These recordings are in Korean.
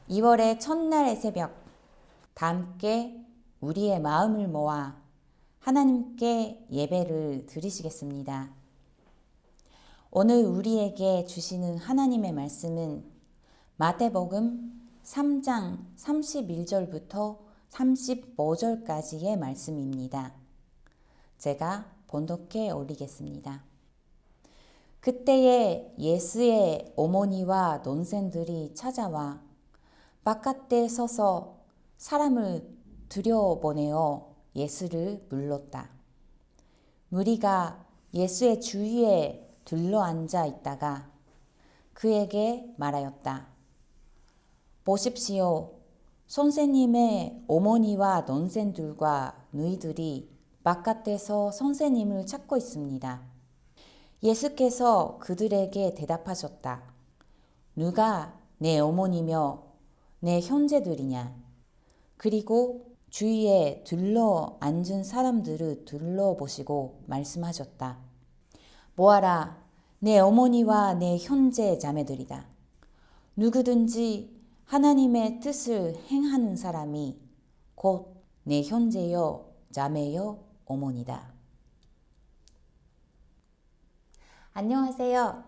2월의 첫날의 새벽, 다 함께 우리의 마음을 모아 하나님께 예배를 드리시겠습니다. 오늘 우리에게 주시는 하나님의 말씀은 마태복음 3장 31절부터 35절까지의 말씀입니다. 제가 번독해 올리겠습니다. 그때에 예수의 어머니와 논생들이 찾아와 바깥에 서서 사람을 들여보내어 예수를 불렀다. 무리가 예수의 주위에 둘러앉아 있다가 그에게 말하였다. 보십시오. 선생님의 어머니와 논생들과 너희들이 바깥에서 선생님을 찾고 있습니다. 예수께서 그들에게 대답하셨다. 누가 내 어머니며 내 형제들이냐? 그리고 주위에 둘러 앉은 사람들을 둘러보시고 말씀하셨다. 보아라, 내 어머니와 내 형제 자매들이다. 누구든지 하나님의 뜻을 행하는 사람이 곧 내 형제여 자매여 어머니다. 안녕하세요.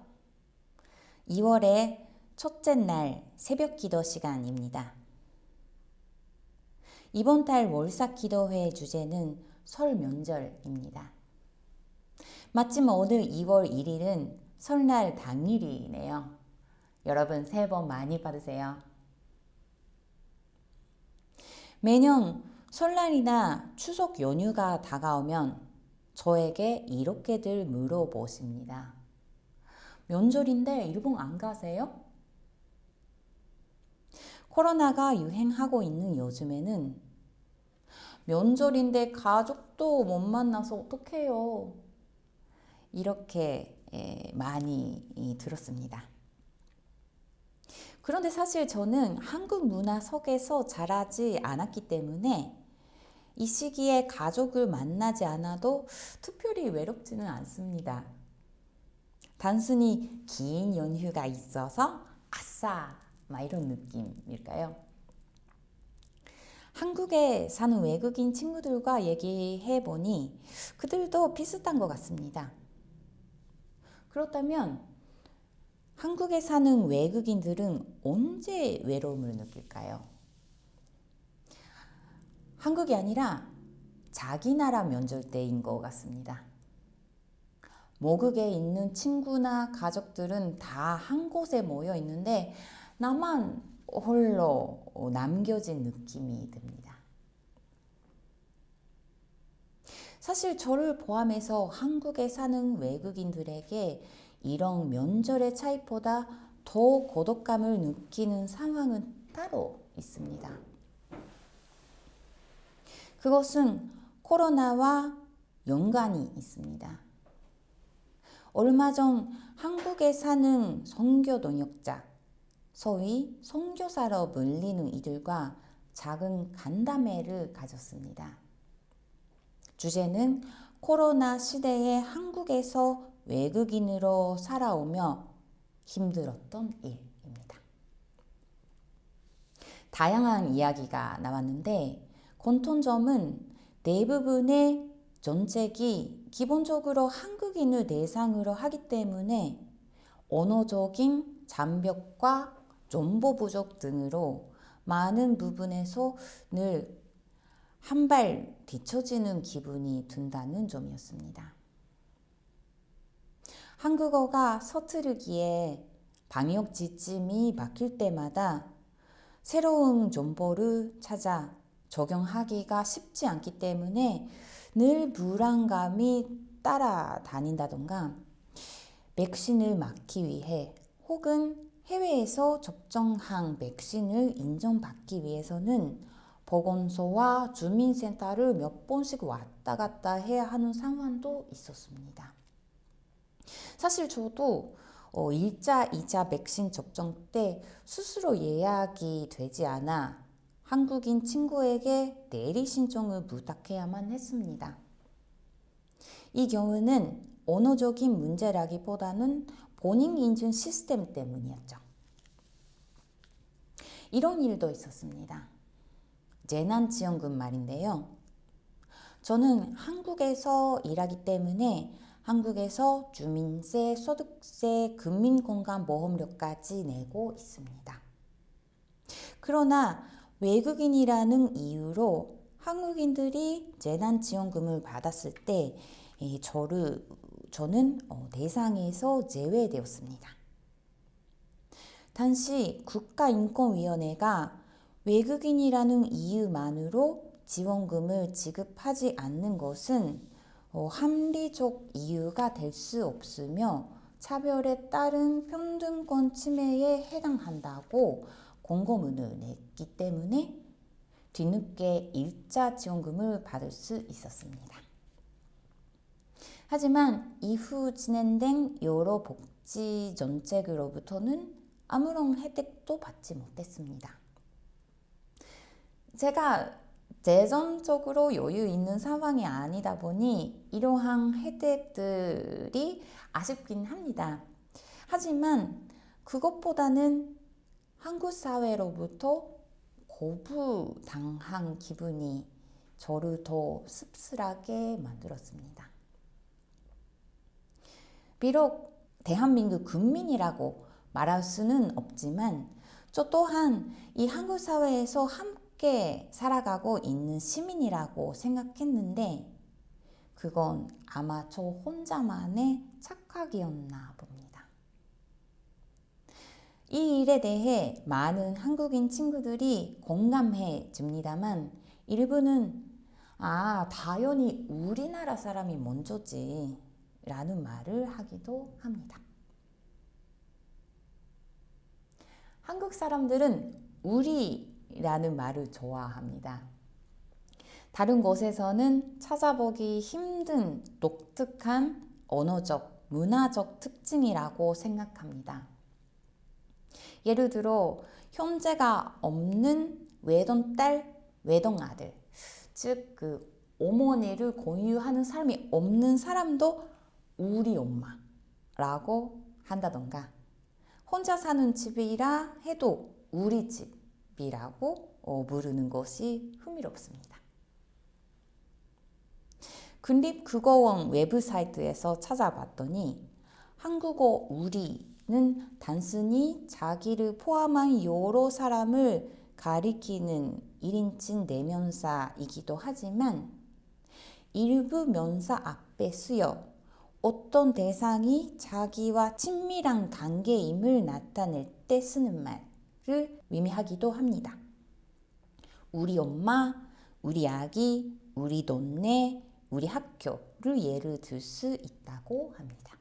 2월의 첫째 날 새벽 기도 시간입니다. 이번 달 월삭 기도회 주제는 설 명절입니다. 마침 오늘 2월 1일은 설날 당일이네요. 여러분 새해 복 많이 받으세요. 매년 설날이나 추석 연휴가 다가오면 저에게 이렇게들 물어보십니다. 명절인데 일본 안 가세요? 코로나가 유행하고 있는 요즘에는 명절인데 가족도 못 만나서 어떡해요? 이렇게 많이 들었습니다. 그런데 사실 저는 한국 문화 속에서 자라지 않았기 때문에 이 시기에 가족을 만나지 않아도 특별히 외롭지는 않습니다. 단순히 긴 연휴가 있어서 아싸! 막 이런 느낌일까요? 한국에 사는 외국인 친구들과 얘기해 보니 그들도 비슷한 것 같습니다. 그렇다면 한국에 사는 외국인들은 언제 외로움을 느낄까요? 한국이 아니라 자기 나라 명절 때인 것 같습니다. 모국에 있는 친구나 가족들은 다 한 곳에 모여 있는데 나만 홀로 남겨진 느낌이 듭니다. 사실 저를 포함해서 한국에 사는 외국인들에게 이런 명절의 차이보다 더 고독감을 느끼는 상황은 따로 있습니다. 그것은 코로나와 연관이 있습니다. 얼마 전 한국에 사는 선교 동역자, 소위 선교사로 불리는 이들과 작은 간담회를 가졌습니다. 주제는 코로나 시대에 한국에서 외국인으로 살아오며 힘들었던 일입니다. 다양한 이야기가 나왔는데 공통점은 대부분의 정책이 기본적으로 한국인을 대상으로 하기 때문에 언어적인 장벽과 정보 부족 등으로 많은 부분에서 늘 한 발 뒤처지는 기분이 든다는 점이었습니다. 한국어가 서투르기에 방역 지침이 바뀔 때마다 새로운 정보를 찾아 적용하기가 쉽지 않기 때문에 늘 불안감이 따라다닌다던가 백신을 맞기 위해 혹은 해외에서 접종한 백신을 인정받기 위해서는 보건소와 주민센터를 몇 번씩 왔다 갔다 해야 하는 상황도 있었습니다. 사실 저도 1차, 2차 백신 접종 때 스스로 예약이 되지 않아 한국인 친구에게 대리 신청을 부탁해야만 했습니다. 이 경우는 언어적인 문제라기보다는 본인 인증 시스템 때문이었죠. 이런 일도 있었습니다. 재난지원금 말인데요. 저는 한국에서 일하기 때문에 한국에서 주민세, 소득세, 국민건강보험료까지 내고 있습니다. 그러나 외국인이라는 이유로 한국인들이 재난지원금을 받았을 때 저는 대상에서 제외되었습니다. 당시 국가인권위원회가 외국인이라는 이유만으로 지원금을 지급하지 않는 것은 합리적 이유가 될 수 없으며 차별에 따른 평등권 침해에 해당한다고 공고문을 냈기 때문에 뒤늦게 일자 지원금을 받을 수 있었습니다. 하지만 이후 진행된 여러 복지 정책으로부터는 아무런 혜택도 받지 못했습니다. 제가 재정적으로 여유 있는 상황이 아니다 보니 이러한 혜택들이 아쉽긴 합니다. 하지만 그것보다는 한국 사회로부터 거부당한 기분이 저를 더 씁쓸하게 만들었습니다. 비록 대한민국 국민이라고 말할 수는 없지만 저 또한 이 한국 사회에서 함께 살아가고 있는 시민이라고 생각했는데 그건 아마 저 혼자만의 착각이었나 봅니다. 이 일에 대해 많은 한국인 친구들이 공감해 줍니다만 일부는 당연히 우리나라 사람이 먼저지 라는 말을 하기도 합니다. 한국 사람들은 우리라는 말을 좋아합니다. 다른 곳에서는 찾아보기 힘든 독특한 언어적, 문화적 특징이라고 생각합니다. 예를 들어 형제가 없는 외동딸, 외동아들, 즉 어머니를 공유하는 사람이 없는 사람도 우리 엄마라고 한다던가 혼자 사는 집이라 해도 우리 집이라고 부르는 것이 흥미롭습니다. 국립국어원 웹사이트에서 찾아봤더니 한국어 우리는 단순히 자기를 포함한 여러 사람을 가리키는 1인칭 대명사이기도 하지만 일부 명사 앞에 쓰여 어떤 대상이 자기와 친밀한 관계임을 나타낼 때 쓰는 말을 의미하기도 합니다. 우리 엄마, 우리 아기, 우리 동네, 우리 학교를 예를 들 수 있다고 합니다.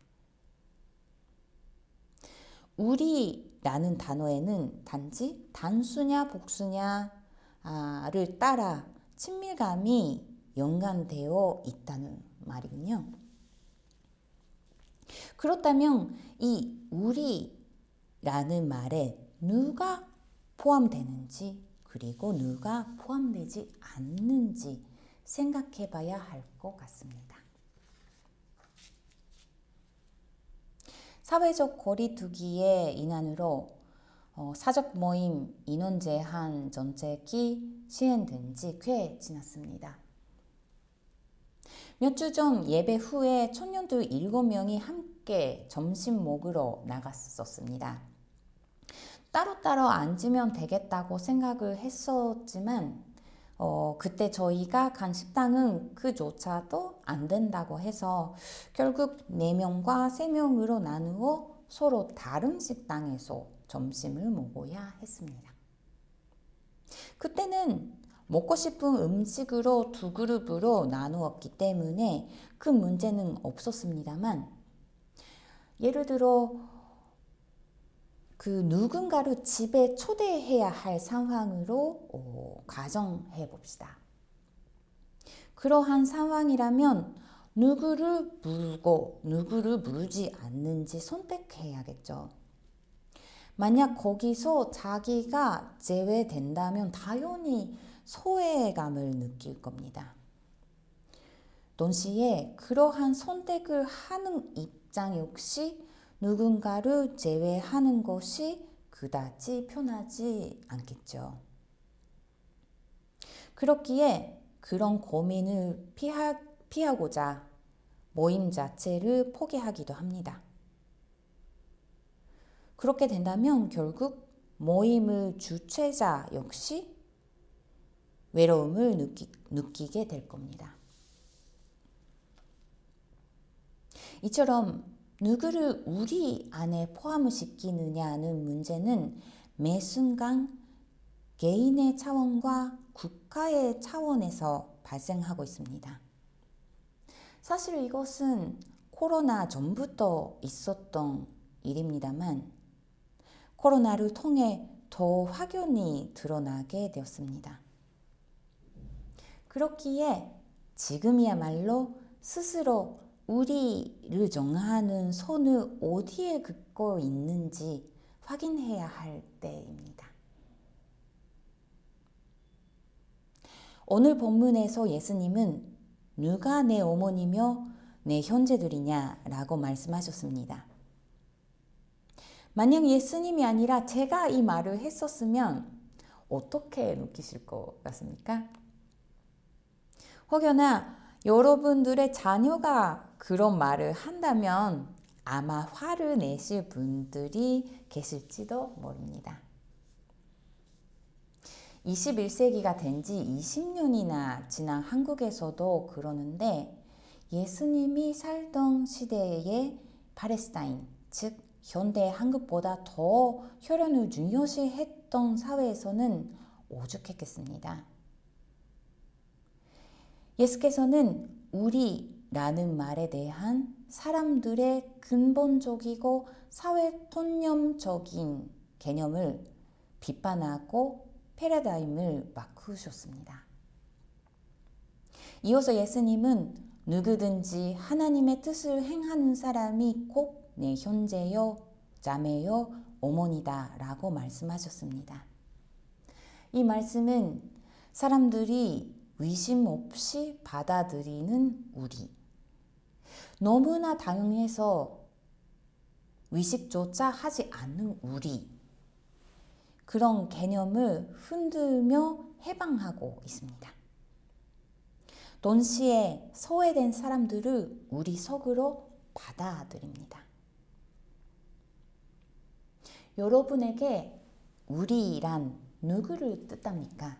우리라는 단어에는 단지 단수냐 복수냐를 따라 친밀감이 연관되어 있다는 말이군요. 그렇다면 이 우리라는 말에 누가 포함되는지 그리고 누가 포함되지 않는지 생각해 봐야 할 것 같습니다. 사회적 거리두기의 인한으로 사적 모임 인원 제한 정책이 시행된 지 꽤 지났습니다. 몇 주 전 예배 후에 청년들 7명이 함께 점심 먹으러 나갔었습니다. 따로따로 앉으면 되겠다고 생각을 했었지만 그때 저희가 간 식당은 그조차도 안 된다고 해서 결국 4명과 3명으로 나누어 서로 다른 식당에서 점심을 먹어야 했습니다. 그때는 먹고 싶은 음식으로 2그룹으로 나누었기 때문에 큰 문제는 없었습니다만 예를 들어 누군가를 집에 초대해야 할 상황으로 가정해 봅시다. 그러한 상황이라면 누구를 부르고 누구를 부르지 않는지 선택해야겠죠. 만약 거기서 자기가 제외된다면 당연히 소외감을 느낄 겁니다. 동시에 그러한 선택을 하는 입장 역시 누군가를 제외하는 것이 그다지 편하지 않겠죠. 그렇기에 그런 고민을 피하고자 모임 자체를 포기하기도 합니다. 그렇게 된다면 결국 모임의 주최자 역시 외로움을 느끼게 될 겁니다. 이처럼 누구를 우리 안에 포함을 시키느냐는 문제는 매 순간 개인의 차원과 국가의 차원에서 발생하고 있습니다. 사실 이것은 코로나 전부터 있었던 일입니다만 코로나를 통해 더 확연히 드러나게 되었습니다. 그렇기에 지금이야말로 스스로 우리를 정하는 손을 어디에 긋고 있는지 확인해야 할 때입니다. 오늘 본문에서 예수님은 누가 내 어머니며 내 형제들이냐 라고 말씀하셨습니다. 만약 예수님이 아니라 제가 이 말을 했었으면 어떻게 느끼실 것 같습니까? 혹여나 여러분들의 자녀가 그런 말을 한다면 아마 화를 내실 분들이 계실지도 모릅니다. 21세기가 된 지 20년이나 지난 한국에서도 그러는데 예수님이 살던 시대의 팔레스타인, 즉 현대 한국보다 더 혈연을 중요시했던 사회에서는 오죽했겠습니다. 예수께서는 우리라는 말에 대한 사람들의 근본적이고 사회통념적인 개념을 비판하고 패러다임을 바꾸셨습니다. 이어서 예수님은 누구든지 하나님의 뜻을 행하는 사람이 곧 내 형제요, 자매요, 어머니다 라고 말씀하셨습니다. 이 말씀은 사람들이 의심 없이 받아들이는 우리, 너무나 당연해서 의식조차 하지 않는 우리, 그런 개념을 흔들며 해방하고 있습니다. 동시에 소외된 사람들을 우리 속으로 받아들입니다. 여러분에게 우리란 누구를 뜻합니까?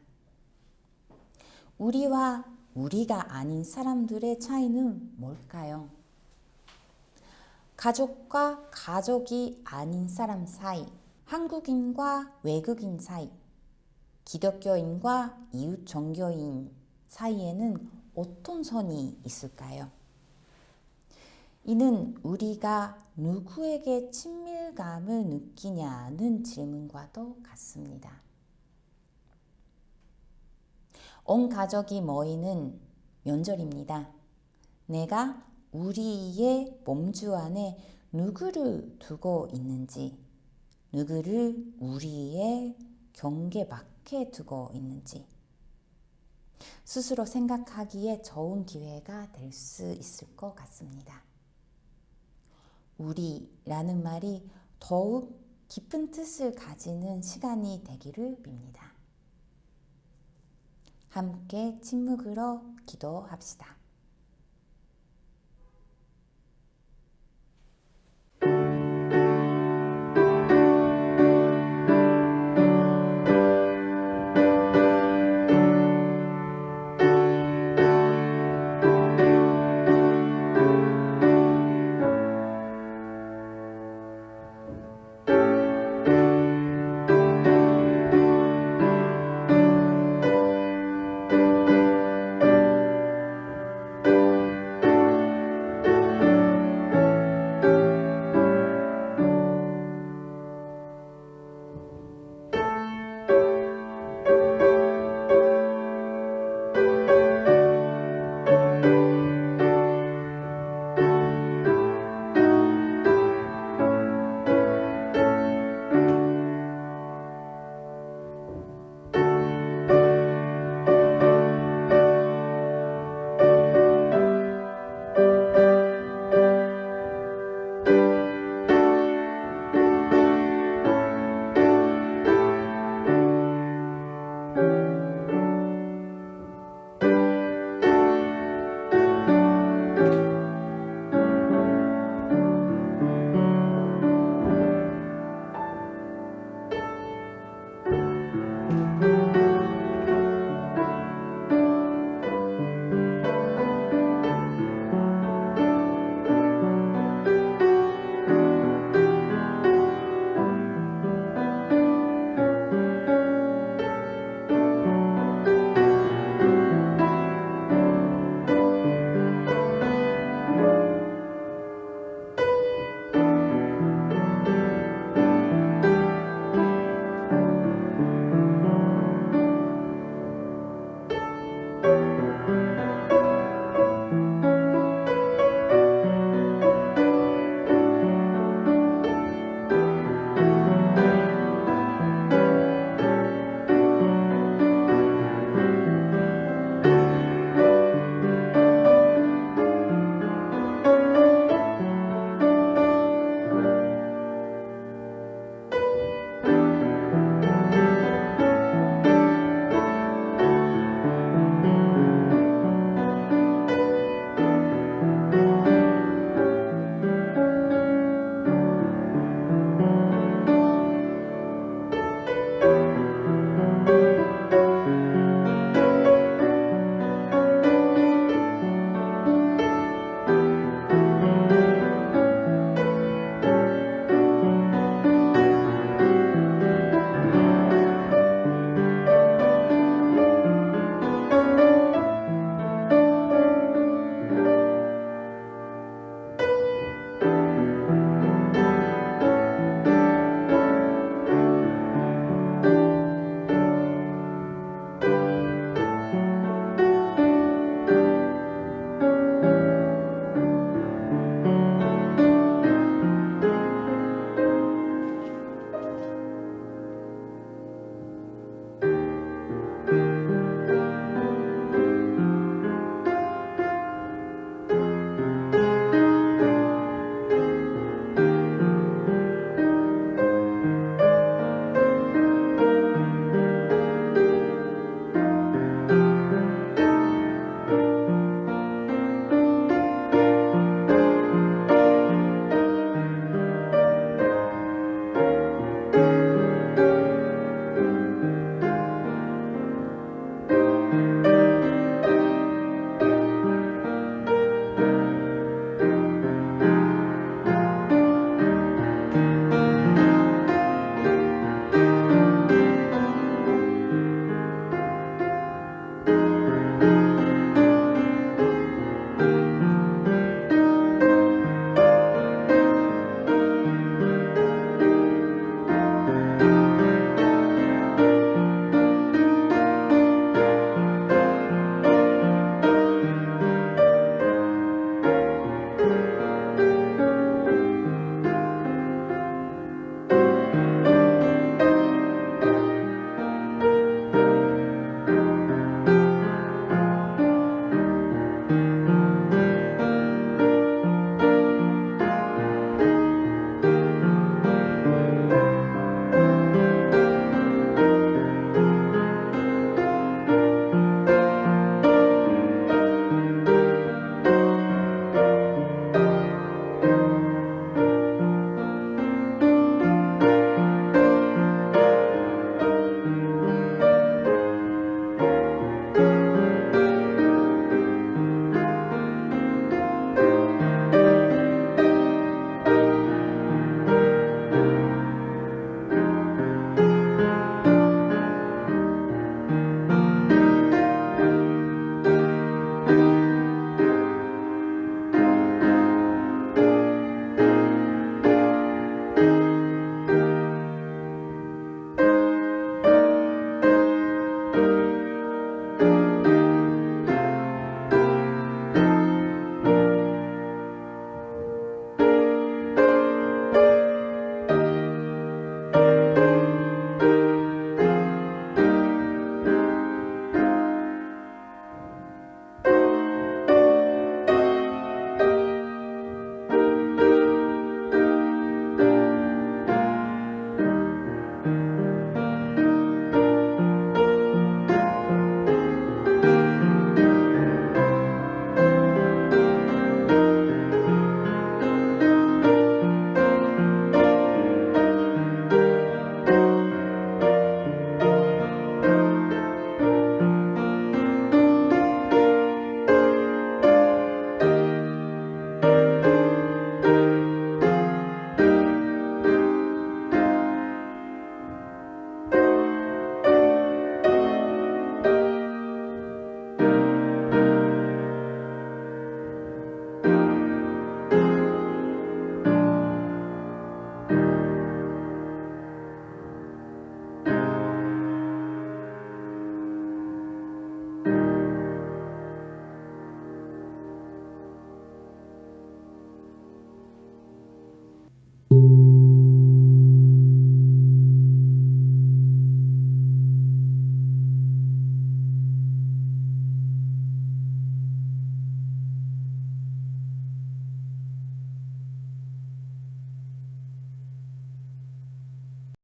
우리와 우리가 아닌 사람들의 차이는 뭘까요? 가족과 가족이 아닌 사람 사이, 한국인과 외국인 사이, 기독교인과 이웃 종교인 사이에는 어떤 선이 있을까요? 이는 우리가 누구에게 친밀감을 느끼냐는 질문과도 같습니다. 온 가족이 모이는 명절입니다. 내가 우리의 몸주 안에 누구를 두고 있는지, 누구를 우리의 경계 밖에 두고 있는지 스스로 생각하기에 좋은 기회가 될 수 있을 것 같습니다. 우리라는 말이 더욱 깊은 뜻을 가지는 시간이 되기를 빕니다. 함께 침묵으로 기도합시다.